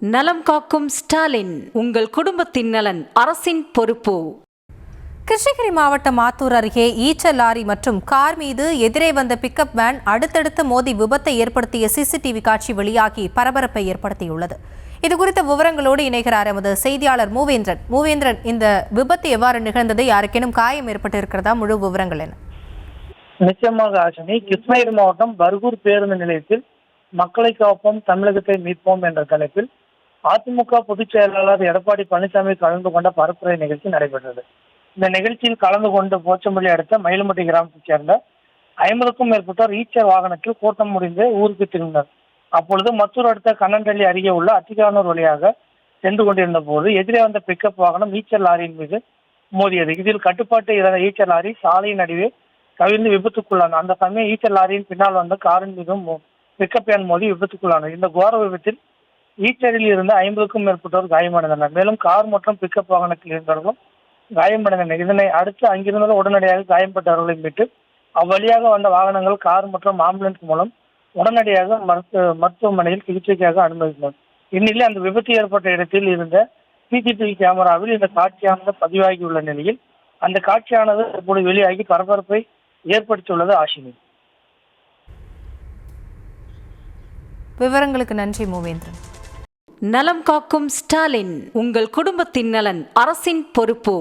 நலம் காக்கும் ஸ்டாலின், உங்கள் குடும்பத்தின் நலன் அரசின் பொறுப்பு. கிருஷ்ணகிரி மாவட்டம் ஆத்தூர் அருகே ஈச்சல் லாரி மற்றும் கார் மீது எதிரே வந்த பிக்கப் வேன் அடுத்தடுத்து மோதி விபத்தை ஏற்படுத்திய சிசிடிவி காட்சி வெளியாகி பரபரப்பை ஏற்படுத்தியுள்ளது. இதுகுறித்த விவரங்களோடு இணைகிறார் எமது செய்தியாளர் மூவேந்திரன். இந்த விபத்து எவ்வாறு நிகழ்ந்தது? யாருக்கேனும் காயம் ஏற்பட்டிருக்கிறதா? முழு விவரங்கள் என்ன? நிச்சயமாக ஆசினி, கிருஷ்ணகிரி மாவட்டம் பர்கூர் பேருந்து நிலையத்தில் மக்களை காப்போம் தமிழகத்தை மீட்போம் என்ற தலைப்பில் அதிமுக பொதுச் செயலாளர் எடப்பாடி பழனிசாமி கலந்து கொண்ட பரப்புரை நிகழ்ச்சி நடைபெற்றது. இந்த நிகழ்ச்சியில் கலந்து கொண்டு போச்சம்பள்ளி அடுத்த மயிலுமட்டி கிராமத்தைச் சேர்ந்த 50க்கும் மேற்பட்டோர் ஈச்சர் வாகனத்தில் கூட்டம் முடிந்து ஊருக்கு திரும்பினர். அப்பொழுது மத்தூர் அடுத்த கண்ணன்டள்ளி அருகே உள்ள அத்திகானூர் வழியாக சென்று கொண்டிருந்த போது எதிரே வந்த பிக்கப் வாகனம் ஈச்சர் லாரியின் மீது மோதியது. இதில் கட்டுப்பாட்டு இழந்த ஈச்சர் லாரி சாலையின் நடுவே கவிழ்ந்து விபத்துக்குள்ளான. அந்த சமயம் ஈச்சர் லாரியின் பின்னால் வந்த காரின் மீதும் பிக்கப் வேன் மோதி விபத்துக்குள்ளானது. இந்த கோர விபத்தில் ஈச்சரில் இருந்த 50க்கும் மேற்பட்டோர் காயமடைந்தனர். மேலும் கார் மற்றும் பிக்கப் வாகனத்தில் இருந்தவர்களும் காயமடைந்தனர். இதனை அடுத்து அங்கிருந்த உடனடியாக காயம்பட்டவர்களை மீட்டு அவ்வழியாக வந்த வாகனங்கள், கார் மற்றும் ஆம்புலன்ஸ் மூலம் உடனடியாக மருத்துவமனையில் சிகிச்சைக்காக அனுமதித்தனர். இந்நிலையில் அந்த விபத்து ஏற்பட்ட இடத்தில் இருந்த சிசிடிவி கேமராவில் இந்த காட்சியானது பதிவாகியுள்ள நிலையில் அந்த காட்சியானது இப்போது வெளியாகி பரபரப்பை ஏற்படுத்தியுள்ளது. ஆஷினி, விவரங்களுக்கு நன்றி மூவேந்திரன். நலம் காக்கும் ஸ்டாலின், உங்கள் குடும்பத்தின் நலன் அரசின் பொறுப்பு.